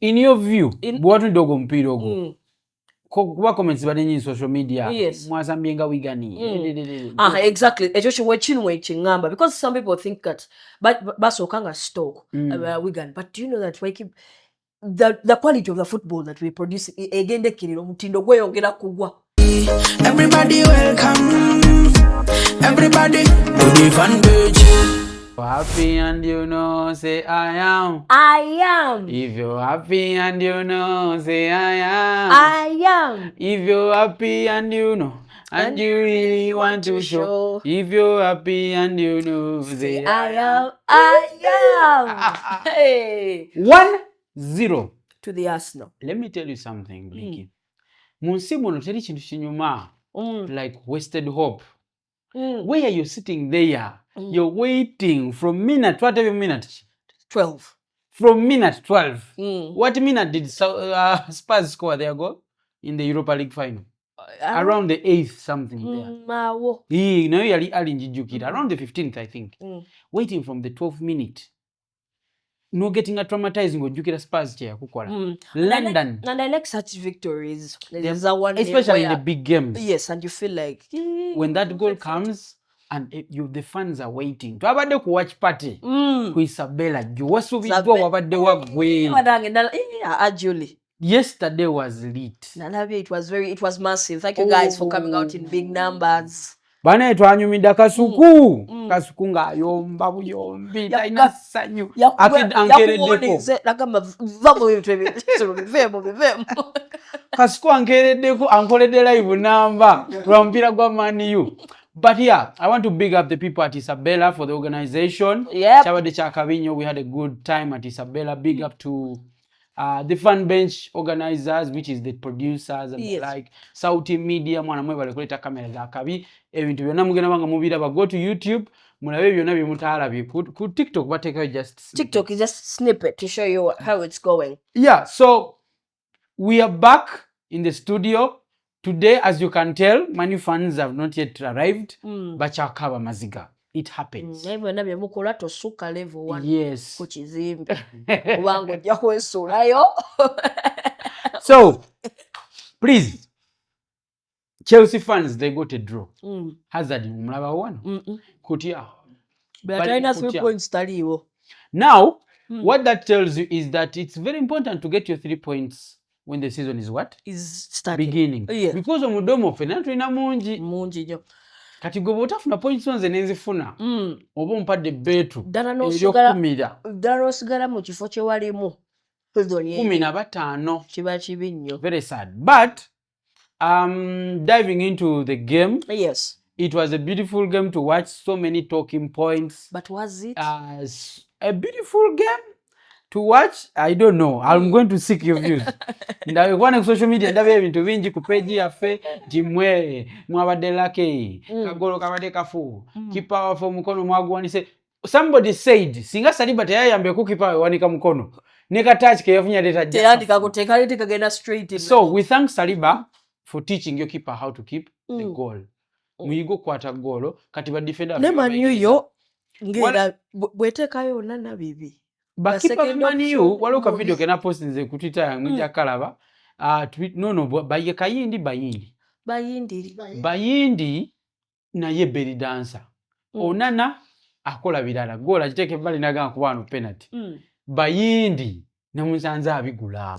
in your view bwatu dogo mpira ogwo kuba comments bali in social media mwazambye nga wigani exactly ekyo kiwe kinwe kingamba because some people think that basokanga stock Wigan, but do you know that the quality of the football that we produce egendekirira omutindo gweyongera kugwa. Everybody welcome, everybody to the fan page. Happy and you know, say I am. I am. If you're happy and you know, say I am. I am. If you're happy and you know, and you really want to show. If you're happy and you know, say I am. I am. Hey. 1-0 to the Arsenal. Let me tell you something, Bliki. Munsi muno teri kintu kinyuma like wasted hope. Where you're sitting there, you're waiting from minute, whatever minute? 12. From minute 12. What minute did Spurs score their goal in the Europa League final? Around the 8th something there. Around the 15th, I think. Waiting from the 12th minute. No getting a traumatizing or Jukira Spurs chair. London. And I like such victories. There's a one especially in the big games. Yes, and you feel like when that goal comes and the fans are waiting. To have a watch party. Ku Isabella. Julie. Yesterday was lit. It was massive. Thank you guys for coming out in big numbers. Bana twanyumida kasuku kasuku nga yomba buyombi taina sanyu ankereddeko kasuku ankereddeko ankoledde live namba lwa mpira gwa Man U. But yeah, I want to big up the people at Isabella for the organization. Chabade cha Kabinyo, we had a good time at Isabella. Big up to the fan bench organizers, which is the producers and like Sauti Media, mwana mwe bale kuleta kamera za kabi ebintu byonna mugenda banga mubira ba go to YouTube mulabe byonna bimutalabi ku TikTok bateka just TikTok is just snippet to show you how it's going. Yeah, so we are back in the studio today. As you can tell, many fans have not yet arrived. Bachakaba maziga. It happens. Yes. So, please, Chelsea fans, they got a draw. Hazard, mlaba one. Kutia. But I know 3 points study. Now, what that tells you is that it's very important to get your 3 points when the season is what? Is starting. Beginning. Yeah. Because of mudomo fenatu ina munji. Kati gobo utafuna points onze nenzifuna. Obo mpadde betu. Dano sigala mu kifo kye walimu. 15. Kiba kibi nnyo. Very sad. But diving into the game. Yes. It was a beautiful game to watch. So many talking points. But was it? A beautiful game to watch? I don't know. I'm going to seek your views. Ndawe social media ndabe ebintu bingi ku page yaffe jimwe mwabadde lake kagolo kabadde kafu kipa wafo mukono mwagwanise. Somebody said singa Saliba teyayambe ku kipa wanika mukono neka touch ke yafunya data teyandika kuteka lete kagenda straight in. So we thank Saliba for teaching your keeper how to keep the goal. Muyigo kwata golo kati ba defender ne Man U yo ngera bwetekayo nana bibi. Bakipa Man U waliwo ka video kena post nze ku Twitter yangu nja kalaba. Baye kayindi bayindi naye belly dancer. Onana akola bilala gola kiteke bali naga kubano penalty. Bayindi namusanza abigula.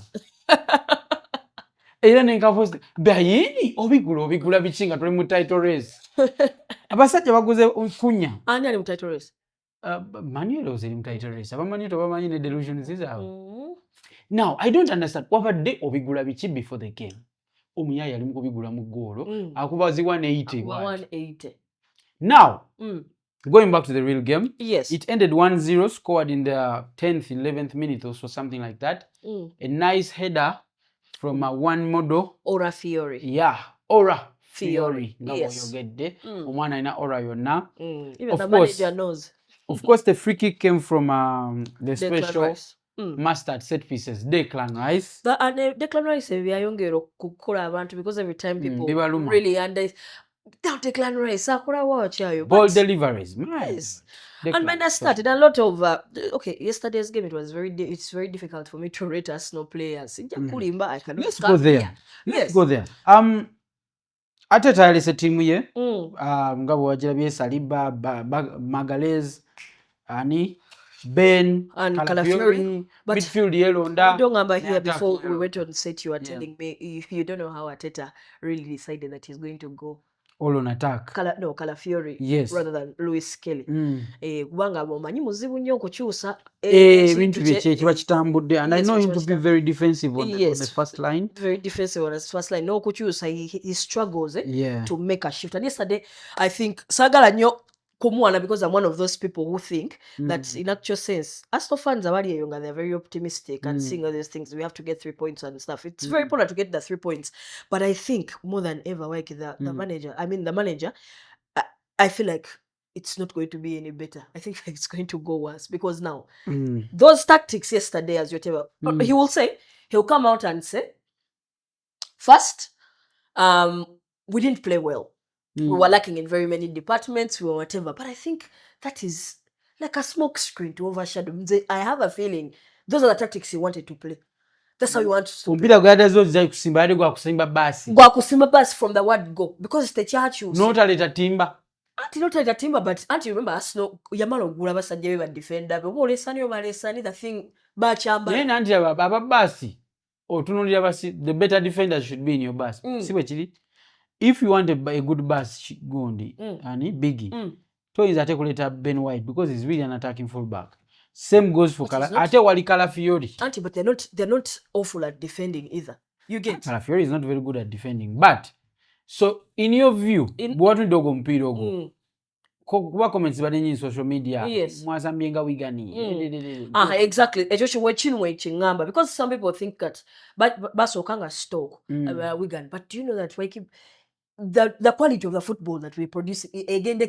Era nenka post bayindi obigula bichinga tuli mu title race. Abasajja baguze kunya. Ani ali mu title race? Manuel was in title race. Abamani to bamani ne delusions is out. Now, I don't understand. Wabadde obigula bichi before the game. Omuyaya ali mu kubigula mu golo. Akubazi 180. 180. Now, going back to the real game. Yes. It ended 1-0, scored in the 10th, 11th minute or so, something like that. A nice header from one model. Ora Fiore. Yeah, Ora Fiore. Yes. Omwana ina Ora yonna. Even the manager knows. Of course, the free kick came from the special master at set pieces, Declan Rice. And Declan Rice, we are younger kukola abantu because every time people really Now Declan Rice, Sakura watch you. Ball deliveries. Yes. And when I started a lot of okay, yesterday's game it's very difficult for me to rate Arsenal players. I cannot Let's go there. Let's go there. Ateta alese timu ye. Nga bwagira Saliba, Magalhaes, ani Ben and Calafiori, but midfield yelonda. Don't remember here before we went on set, you were telling me you don't know how Ateta really decided that he's going to go all on attack. Calafiori, yes, rather than Lewis Kelly. Kubanga bomanyi muzibu nnyo okukyusa ebintu bye kiba kitambudde, and I know him to be very defensive on the first line. Very defensive on his first line. No okukyusa, he struggles to make a shift. And yesterday, I think sagala nnyo kumuwana because I'm one of those people who think that in actual sense, Arsenal fans are they're very optimistic and seeing all these things. We have to get 3 points and stuff. It's very important to get the 3 points. But I think more than ever, like the manager, I feel like it's not going to be any better. I think it's going to go worse because now those tactics yesterday, as whatever, he'll come out and say, first, we didn't play well. We were lacking in very many departments, we were whatever. But I think that is like a smoke screen to overshadow. I have a feeling those are the tactics he wanted to play. That's how you want to play. Gwakusimba basi from the word go. Because it's the church. Not a little timber. Not a timber, but you remember Arsenal, Yamalo Gulaba Sanjay defender, but the thing, Bachamba. The better defenders should be in your bus. See what you if you want a good bus, go on the Bygie. So is a Ben White because he's really an attacking fullback. Same goes for Calafiori. Auntie, but they're not awful at defending either. You get Calafiori is not very good at defending. But so in your view, what do you go? What comments in social media? Yes. Exactly. Because some people think that Basokanga stoke Wigan. But do you know that Ykee, the quality of the football that we produce again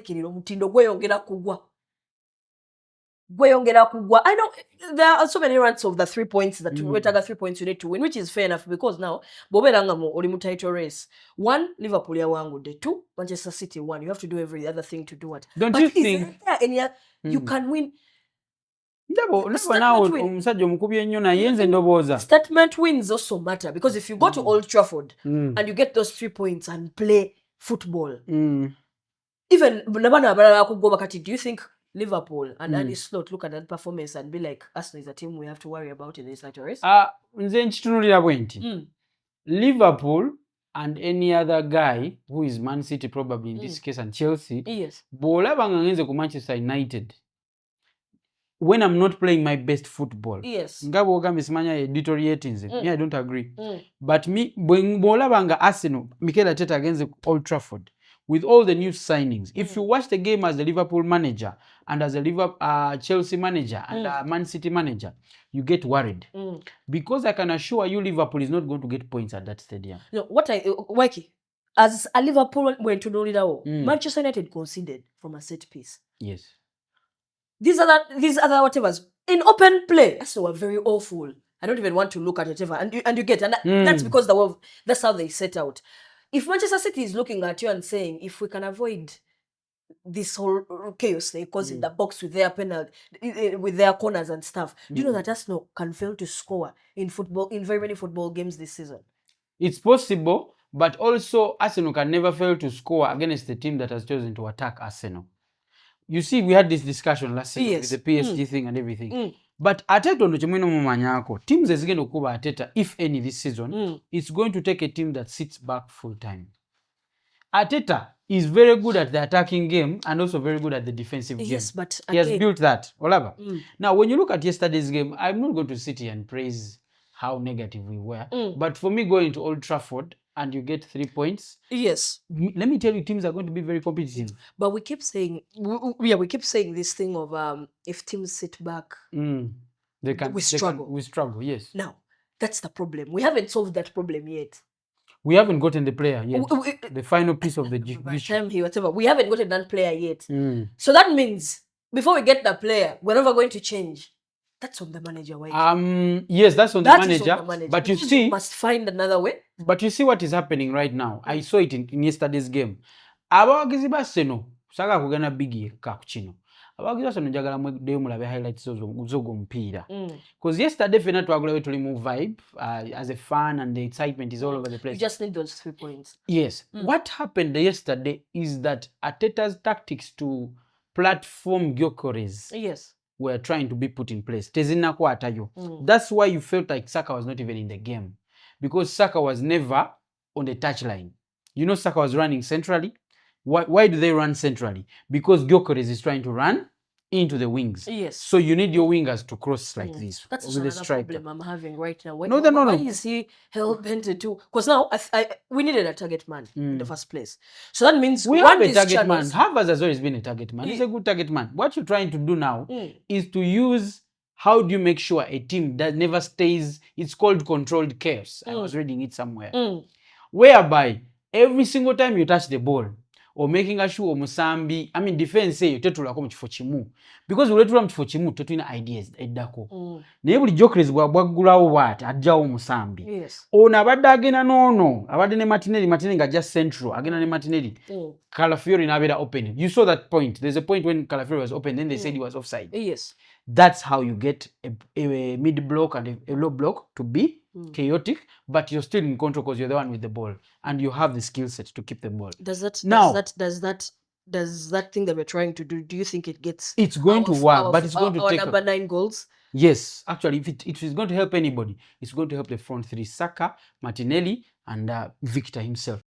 I know there are so many runs of the 3 points that we target 3 points you need to win, which is fair enough because now Boberangamo Olimu title race. 1, Liverpool yawangude. 2, Manchester City 1. You have to do every other thing to do it. Don't you think you can win? Statement wins also matter because if you go to Old Trafford and you get those 3 points and play football, even do you think Liverpool and Andy Slot look at that performance and be like, Arsenal is a team we have to worry about in this title race? Liverpool and any other guy who is Man City probably in this case and Chelsea, yes, Manchester United. When I'm not playing my best football, yes, deteriorating. I don't agree. But me, when Arsenal, Mikel Arteta against Old Trafford, with all the new signings, if you watch the game as the Liverpool manager and as a Chelsea manager and a Man City manager, you get worried because I can assure you, Liverpool is not going to get points at that stadium. No, Ykee, as a Liverpool went to know Manchester United conceded from a set piece. Yes. These other whatevers in open play, so were very awful. I don't even want to look at whatever, and you get, and that's because that's how they set out. If Manchester City is looking at you and saying, if we can avoid this whole chaos they cause in the box with their penalty, with their corners and stuff, do you know that Arsenal can fail to score in very many football games this season? It's possible, but also Arsenal can never fail to score against the team that has chosen to attack Arsenal. You see, we had this discussion last season with the PSG thing and everything. But Arteta ndo chimwino mumanyako. Teams ezigenda okuba Arteta, if any this season, it's going to take a team that sits back full time. Arteta is very good at the attacking game and also very good at the defensive game. Yes, but he has built that. Now, when you look at yesterday's game, I'm not going to sit here and praise how negative we were. But for me, going to Old Trafford and you get 3 points. Yes. Let me tell you, teams are going to be very competitive. But we keep saying, we keep saying this thing of if teams sit back, we struggle. Yes. Now, that's the problem. We haven't solved that problem yet. We haven't gotten the player yet. The final piece of the jigsaw. We haven't gotten that player yet. So that means before we get the player, we're never going to change. That's on the manager. Yes, that's on the manager. But you see, must find another way. But you see what is happening right now. I saw it in yesterday's game. abawagizi ba Seno saka kugana Bygie yekka ku kino abawagizi ba Seno njagala mweddeyo mulabe highlights z'ogwo mupiira because yesterday fena twagulayo tuli mu vibe as a fan and the excitement is all over the place. You just need those 3 points. Yes. What happened yesterday is that Ateta's tactics to platform Gyökeres were trying to be put in place. Tezinakwatayo. That's why you felt like Saka was not even in the game. Because Saka was never on the touchline. You know Saka was running centrally. Why do they run centrally? Because Gyökeres is trying to run into the wings. Yes. So you need your wingers to cross like this. That's with another the striker. problem I'm having right now. No. Why is he hell-bent to? Because now we needed a target man in the first place. So that means we have a target man. Havertz has always been a target man. He's a good target man. What you're trying to do now is to use how do you make sure a team that never stays, it's called controlled chaos. I was reading it somewhere. Whereby every single time you touch the ball, or making sure omusambi defense eyo tetulako mu kifo kimu because uletula mu kifo kimu tetulina ideas eddako naye buli Gyökeres bwagulawo bwati ajjawo omusambi ono abadde agenda noono abadde ne Martinelli nga just central agenda ne Martinelli Calafiori n'abeera open. You saw that point. There's a point when Calafiori was open, then they said he was offside. Yes. That's how you get a mid block and a low block to be chaotic, but you're still in control because you're the one with the ball and you have the skill set to keep the ball. Does that thing that we're trying to do you think it gets? It's going to work, but it's going to take number 9 goals. Yes, actually, if it is going to help anybody, it's going to help the front three: Saka, Martinelli, and Victor himself.